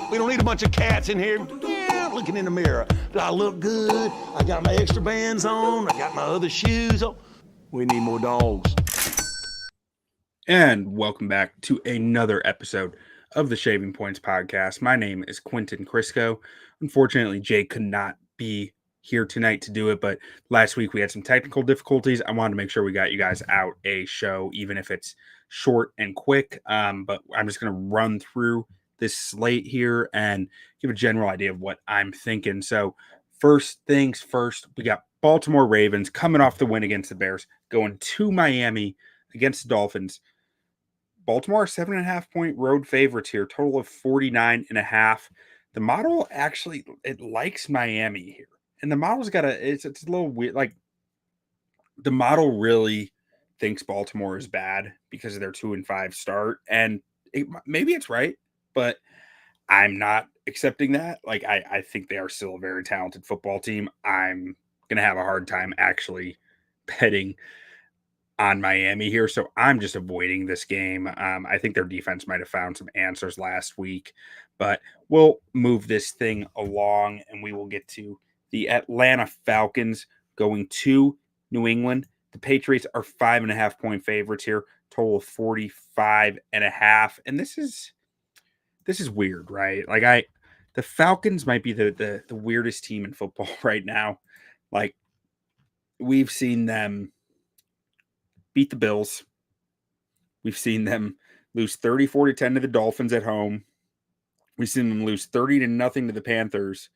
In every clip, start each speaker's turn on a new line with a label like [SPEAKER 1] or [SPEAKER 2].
[SPEAKER 1] We don't need a bunch of cats in here looking in the mirror. Do I look good? I got my extra bands on. I got my other shoes on. We need more dogs.
[SPEAKER 2] And welcome back to another episode of the Shaving Points podcast. My name is Quentin Crisco. Unfortunately, Jay could not be here tonight to do it, but last week we had some technical difficulties. I wanted to make sure we got you guys out a show, even if it's short and quick. But I'm just going to run through this slate here and give a general idea of what I'm thinking. So first things first, we got Baltimore Ravens coming off the win against the Bears, going to Miami against the Dolphins. Baltimore 7.5 point road favorites here, total of 49.5. The model actually, it likes Miami here. And the model's got it's a little weird. Like, the model really thinks Baltimore is bad because of their 2-5 start. And maybe it's right, but I'm not accepting that. Like, I think they are still a very talented football team. I'm going to have a hard time actually betting on Miami here, so I'm just avoiding this game. I think their defense might have found some answers last week, but we'll move this thing along and we will get to the Atlanta Falcons going to New England. The Patriots are 5.5 point favorites here, total of 45.5. And this is weird, right? Like, the Falcons might be the weirdest team in football right now. Like, we've seen them beat the Bills. We've seen them lose 34-10 to the Dolphins at home. We've seen them lose 30-0 to the Panthers,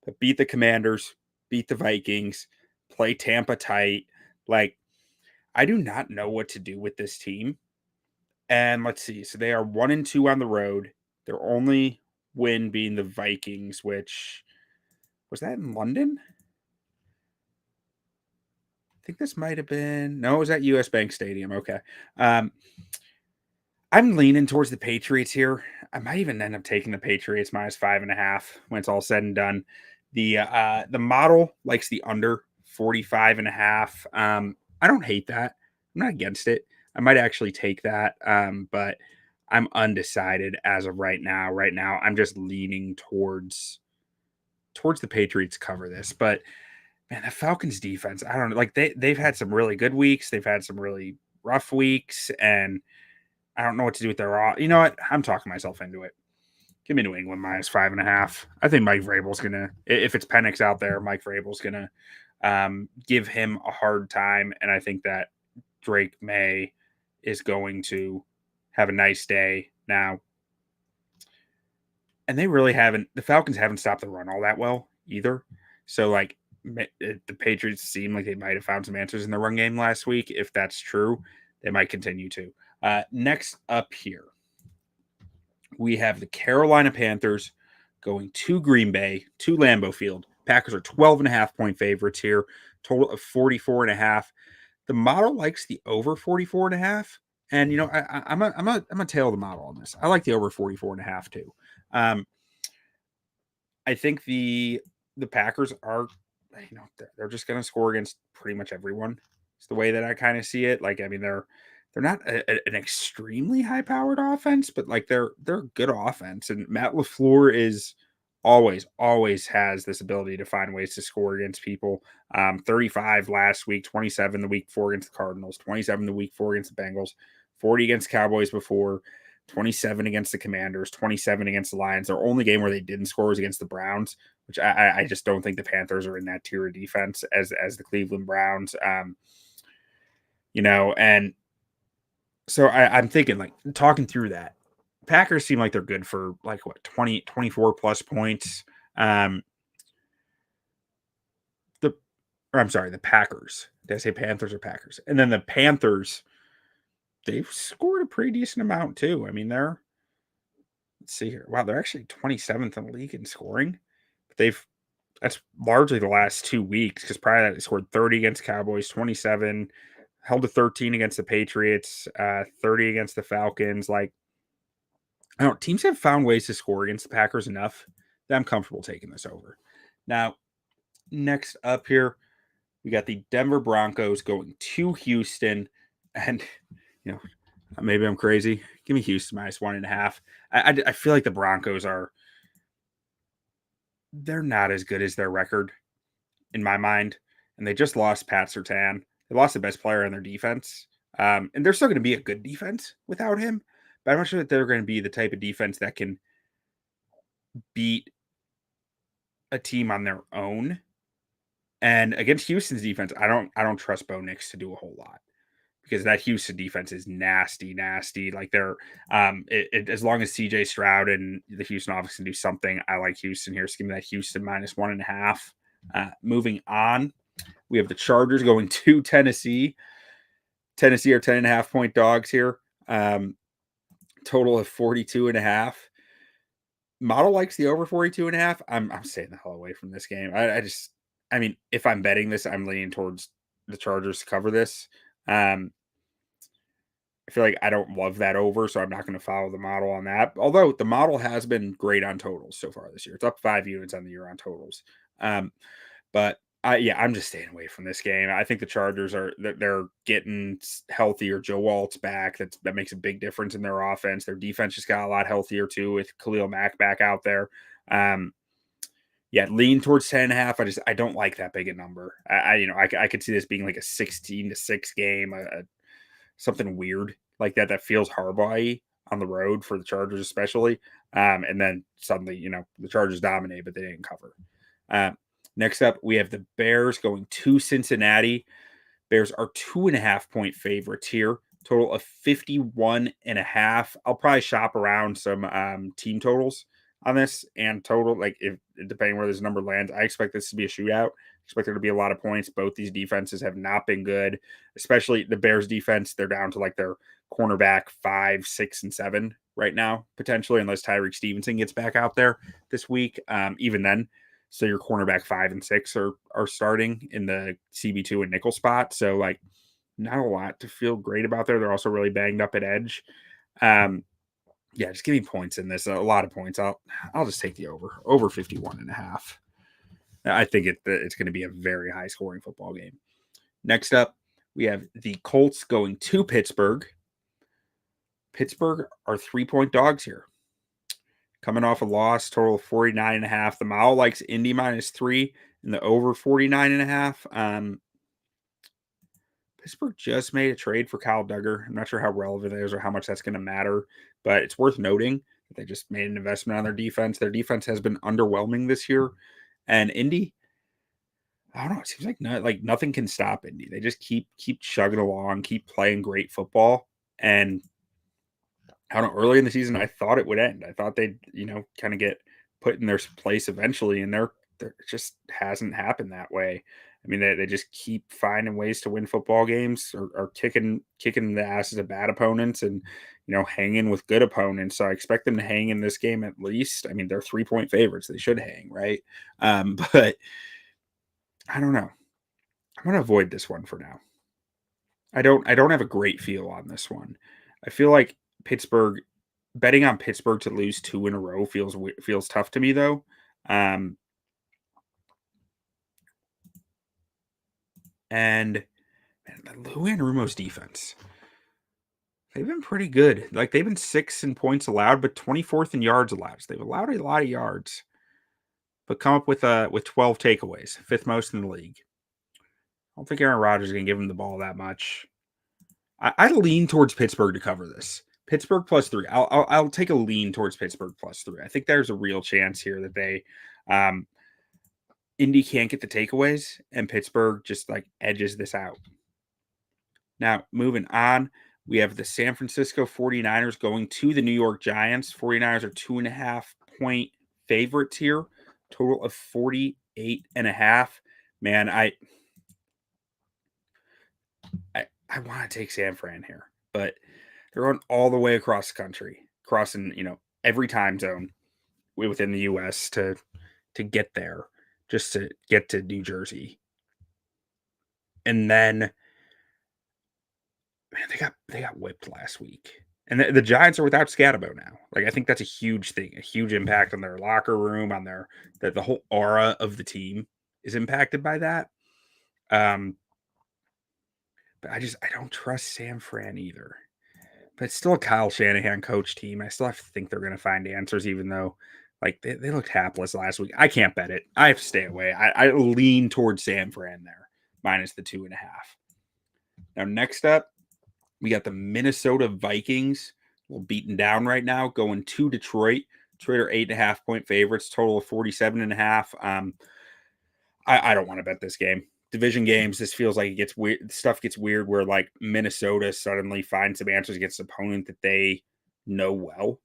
[SPEAKER 2] but beat the Commanders, beat the Vikings, play Tampa tight. Like, I do not know what to do with this team. And let's see. So they are 1-2 on the road. Their only win being the Vikings, which was that in London? I think this might have been, no, it was at US Bank Stadium. Okay. I'm leaning towards the Patriots here. I might even end up taking the Patriots minus 5.5 when it's all said and done. The model likes the under 45.5. I don't hate that. I'm not against it. I might actually take that. But I'm undecided as of right now. Right now, I'm just leaning towards the Patriots cover this. But man, the Falcons defense, I don't know. Like, they've had some really good weeks. They've had some really rough weeks, and I don't know what to do with their. You know what? I'm talking myself into it. Give me New England minus 5.5. I think Mike Vrabel's gonna, if it's Penix out there, Mike Vrabel's gonna give him a hard time, and I think that Drake May is going to have a nice day now. And they really haven't. The Falcons haven't stopped the run all that well either. So, like, the Patriots seem like they might have found some answers in the run game last week. If that's true, they might continue to. Next up here, we have the Carolina Panthers going to Green Bay, to Lambeau Field. Packers are 12.5 point favorites here, total of 44.5. The model likes the over 44.5. And, you know, I'm a tail the model on this. I like the over 44.5 too. I think the Packers are, you know, they're just going to score against pretty much everyone. It's the way that I kind of see it. Like, I mean, they're not an extremely high powered offense, but like they're a good offense. And Matt LaFleur is always has this ability to find ways to score against people. 35 last week, 27 the week before against the Cardinals, 27 the week before against the Bengals, 40 against Cowboys before, 27 against the Commanders, 27 against the Lions. Their only game where they didn't score was against the Browns, which I just don't think the Panthers are in that tier of defense as the Cleveland Browns. You know, and so I'm thinking, like, talking through that, Packers seem like they're good for like what, 24 plus points. The Packers. Did I say Panthers or Packers? And then the Panthers, they've scored a pretty decent amount too. I mean, let's see here. Wow, they're actually 27th in the league in scoring. But that's largely the last 2 weeks, because prior to that they scored 30 against Cowboys, 27, held to 13 against the Patriots, 30 against the Falcons. Like, I don't know, teams have found ways to score against the Packers enough that I'm comfortable taking this over. Now, next up here, we got the Denver Broncos going to Houston. And, you know, maybe I'm crazy. Give me Houston minus 1.5. I feel like the Broncos are they're not as good as their record in my mind. And they just lost Pat Surtain. They lost the best player on their defense. And they're still going to be a good defense without him. But I'm not sure that they're going to be the type of defense that can beat a team on their own. And against Houston's defense, I don't trust Bo Nix to do a whole lot because that Houston defense is nasty, nasty. Like they're as long as CJ Stroud and the Houston offense can do something, I like Houston here. Just give me that Houston -1.5. Moving on, we have the Chargers going to Tennessee. Tennessee are 10.5 point dogs here. Total of 42.5. Model likes the over 42.5. I'm staying the hell away from this game. I mean, if I'm betting this, I'm leaning towards the Chargers to cover this. I feel like I don't love that over, so I'm not going to follow the model on that. Although the model has been great on totals so far this year. It's up 5 units on the year on totals. But I'm just staying away from this game. I think the Chargers they're getting healthier. Joe Walt's back. That makes a big difference in their offense. Their defense just got a lot healthier too with Khalil Mack back out there. Lean towards 10.5. I don't like that big a number. I could see this being like a 16-6 game, something weird like that feels Harbaugh-y on the road for the Chargers especially. And then suddenly, the Chargers dominate, but they didn't cover. Next up, we have the Bears going to Cincinnati. Bears are 2.5 point favorites here. Total of 51.5. I'll probably shop around some team totals on this and total, like if depending where this number lands. I expect this to be a shootout. I expect there to be a lot of points. Both these defenses have not been good, especially the Bears defense. They're down to like their cornerback 5, 6, and 7 right now, potentially, unless Tyreek Stevenson gets back out there this week. Even then, so your cornerback 5 and 6 are starting in the CB2 and nickel spot. So like not a lot to feel great about there. They're also really banged up at edge. Just give me points in this. A lot of points. I'll just take the over 51.5. I think it's going to be a very high scoring football game. Next up, we have the Colts going to Pittsburgh. Pittsburgh are 3 point dogs here. Coming off a loss, total of 49.5. The model likes Indy -3 and the over 49.5. Pittsburgh just made a trade for Kyle Duggar. I'm not sure how relevant it is or how much that's going to matter, but it's worth noting that they just made an investment on their defense. Their defense has been underwhelming this year. And Indy, I don't know, it seems like nothing can stop Indy. They just keep chugging along, keep playing great football. And I don't know, early in the season, I thought it would end. I thought they'd, kind of get put in their place eventually, and it just hasn't happened that way. I mean, they just keep finding ways to win football games or kicking the asses of bad opponents and, hanging with good opponents. So I expect them to hang in this game at least. I mean, they're 3 point favorites. They should hang, right? But I don't know. I'm going to avoid this one for now. I don't have a great feel on this one. I feel like betting on Pittsburgh to lose 2 in a row feels tough to me though. And Lou Anarumo's defense, they've been pretty good. Like they've been 6th in points allowed, but 24th in yards allowed. So they've allowed a lot of yards, but come up with 12 takeaways, 5th most in the league. I don't think Aaron Rodgers is going to give him the ball that much. I lean towards Pittsburgh to cover this. Pittsburgh +3. I'll take a lean towards Pittsburgh +3. I think there's a real chance here that they, Indy can't get the takeaways and Pittsburgh just like edges this out. Now, moving on, we have the San Francisco 49ers going to the New York Giants. 49ers are 2.5 point favorites here. Total of 48.5. Man, I want to take San Fran here, but they're going all the way across the country, crossing, every time zone within the U.S. to get there, just to get to New Jersey. And then, man, they got whipped last week. And the Giants are without Scatterbo now. Like, I think that's a huge thing, a huge impact on their locker room, on the whole aura of the team is impacted by that. But I don't trust San Fran either. But it's still a Kyle Shanahan coach team. I still have to think they're going to find answers, even though Like they looked hapless last week. I can't bet it. I have to stay away. I lean towards San Fran there, minus the 2.5. Now, next up, we got the Minnesota Vikings. A little beaten down right now, going to Detroit. Detroit are 8.5-point favorites, total of 47.5. I don't want to bet this game. Division games, this feels like it gets weird. Stuff gets weird where like Minnesota suddenly finds some answers against an opponent that they know well.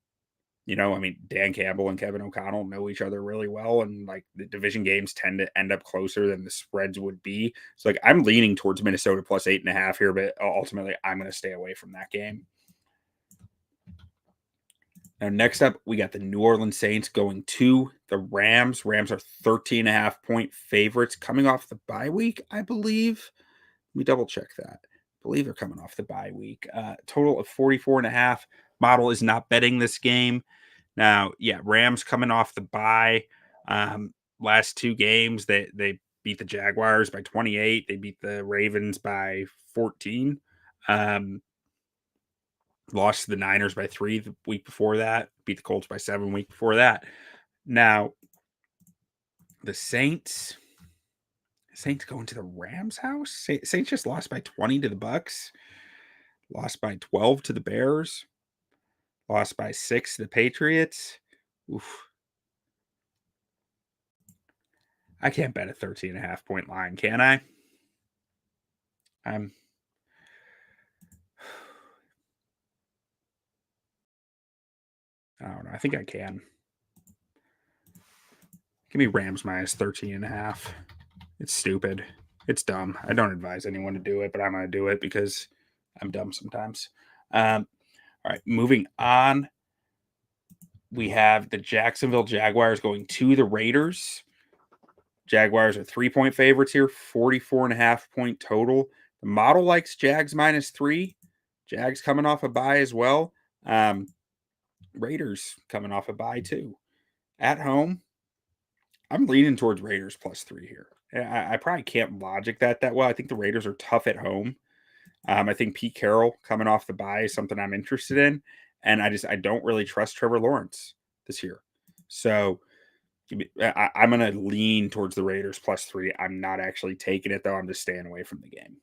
[SPEAKER 2] You know, I mean, Dan Campbell and Kevin O'Connell know each other really well, and like the division games tend to end up closer than the spreads would be. So, like, I'm leaning towards Minnesota plus 8.5 here, but ultimately, I'm going to stay away from that game. Now, next up, we got the New Orleans Saints going to the Rams. Rams are 13.5-point favorites coming off the bye week, I believe. Let me double check that. I believe they're coming off the bye week. Total of 44.5. Model is not betting this game. Now, yeah, Rams coming off the bye. Last two games, they beat the Jaguars by 28. They beat the Ravens by 14. Lost to the Niners by 3 the week before that. Beat the Colts by 7 the week before that. Now, the Saints going to the Rams' house. Saints just lost by 20 to the Bucks. Lost by 12 to the Bears. Lost by 6 to the Patriots. Oof. I can't bet a 13.5-point line, can I? I don't know. I think I can. Give me Rams minus 13.5. It's stupid. It's dumb. I don't advise anyone to do it, but I'm going to do it because I'm dumb sometimes. All right, moving on. We have the Jacksonville Jaguars going to the Raiders. Jaguars are 3-point favorites here, 44.5-point total. The model likes Jags minus 3. Jags coming off a bye as well. Raiders coming off a bye too. At home, I'm leaning towards Raiders plus 3 here. I probably can't logic that well. I think the Raiders are tough at home. I think Pete Carroll coming off the bye is something I'm interested in. And I don't really trust Trevor Lawrence this year. So I'm going to lean towards the Raiders plus 3. I'm not actually taking it, though. I'm just staying away from the game.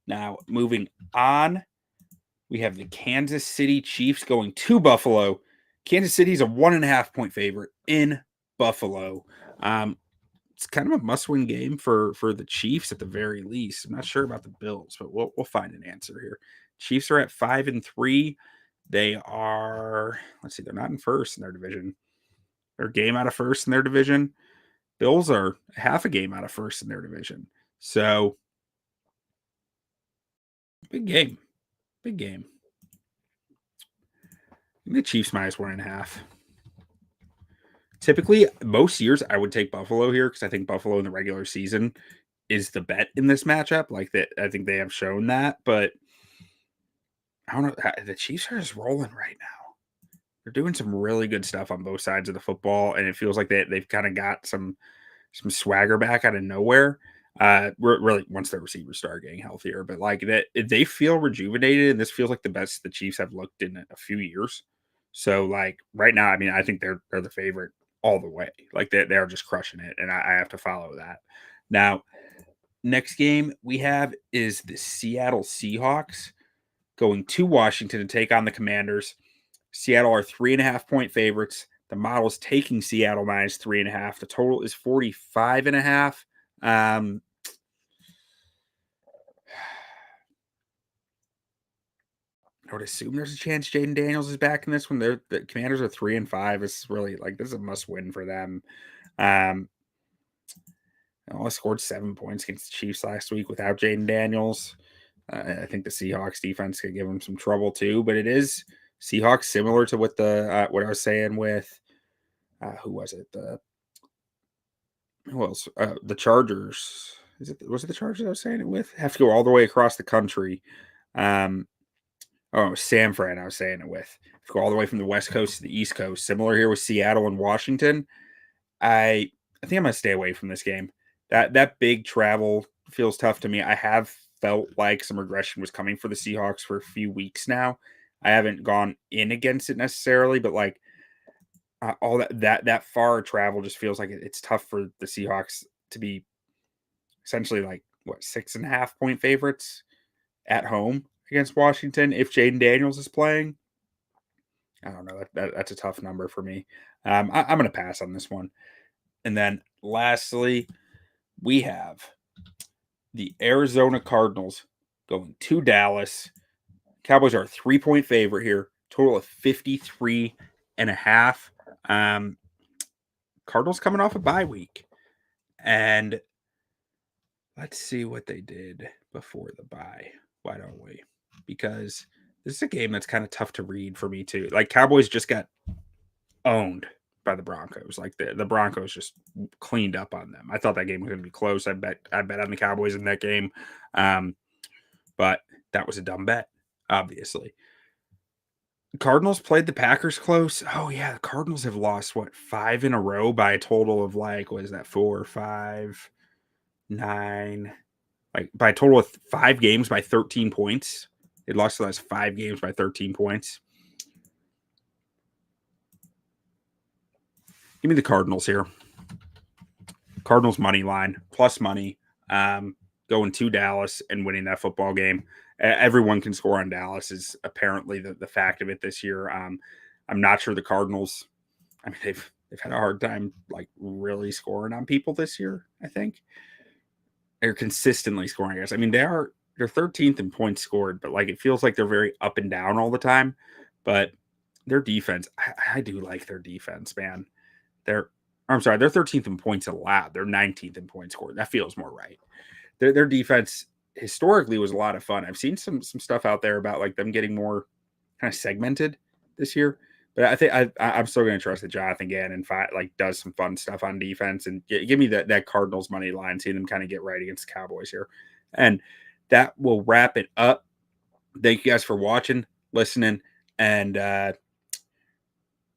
[SPEAKER 2] Now, moving on, we have the Kansas City Chiefs going to Buffalo. Kansas City is a 1.5-point favorite in Buffalo. It's kind of a must-win game for the Chiefs at the very least. I'm not sure about the Bills, but we'll find an answer here. Chiefs are at 5-3. They are, they're not in first in their division. They're a game out of first in their division. Bills are half a game out of first in their division. So, big game. Big game. The Chiefs minus 1.5. Typically, most years I would take Buffalo here because I think Buffalo in the regular season is the bet in this matchup. Like that, I think they have shown that, but I don't know. The Chiefs are just rolling right now. They're doing some really good stuff on both sides of the football, and it feels like they've kind of got some swagger back out of nowhere. Really, once their receivers start getting healthier, but like that, they feel rejuvenated, and this feels like the best the Chiefs have looked in a few years. So, like right now, I mean, I think they're the favorite all the way. Like they're just crushing it, and I have to follow that. Now, next game we have is the Seattle Seahawks going to Washington to take on the Commanders. Seattle are 3.5-point favorites. The model is taking Seattle minus 3.5. The total is 45.5. I would assume there's a chance Jaden Daniels is back in this one. The Commanders are 3-5. It's really like this is a must win for them. Only scored 7 points against the Chiefs last week without Jaden Daniels. I think the Seahawks defense could give them some trouble too, but it is Seahawks similar to what what I was saying with who was it? Who else? The Chargers. Was it the Chargers I was saying it with? Have to go all the way across the country. San Fran, I was saying it with. Go all the way from the West Coast to the East Coast. Similar here with Seattle and Washington. I think I'm going to stay away from this game. That big travel feels tough to me. I have felt like some regression was coming for the Seahawks for a few weeks now. I haven't gone in against it necessarily, but like all that far travel just feels like it's tough for the Seahawks to be essentially like 6.5 point favorites at home against Washington if Jaden Daniels is playing. I don't know. That's a tough number for me. I'm going to pass on this one. And then lastly, we have the Arizona Cardinals going to Dallas. Cowboys are a 3-point favorite here. Total of 53.5. Cardinals coming off a bye week. And let's see what they did before the bye. Why don't we? Because this is a game that's kind of tough to read for me too. Like Cowboys just got owned by the Broncos. Like the Broncos just cleaned up on them. I thought that game was going to be close. I bet on the Cowboys in that game. But that was a dumb bet, obviously. Cardinals played the Packers close. Oh yeah, the Cardinals have lost 5 in a row by a total of 4, 5, 9, by a total of 5 games by 13 points. They lost the last 5 games by 13 points. Give me the Cardinals here. Cardinals money line, plus money, going to Dallas and winning that football game. Everyone can score on Dallas is apparently the fact of it this year. I'm not sure the Cardinals, I mean, they've had a hard time really scoring on people this year, I think. They're consistently scoring, I guess. I mean, they're 13th in points scored, but it feels like they're very up and down all the time. But their defense, I do like their defense, man. They're 13th in points allowed. They're 19th in points scored. That feels more right. Their defense historically was a lot of fun. I've seen some stuff out there about them getting more kind of segmented this year. But I think I'm still going to trust that Jonathan Gannon does some fun stuff on defense and give me that Cardinals money line, seeing them kind of get right against the Cowboys here. And that will wrap it up. Thank you guys for watching, listening, and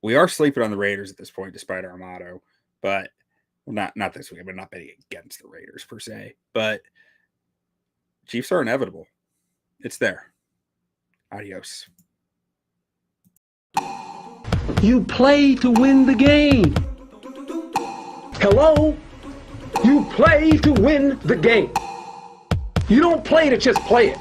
[SPEAKER 2] we are sleeping on the Raiders at this point, despite our motto. But not this week. I'm not betting against the Raiders per se, but Chiefs are inevitable. It's there. Adios.
[SPEAKER 3] You play to win the game. Hello? You play to win the game. You don't play to just play it.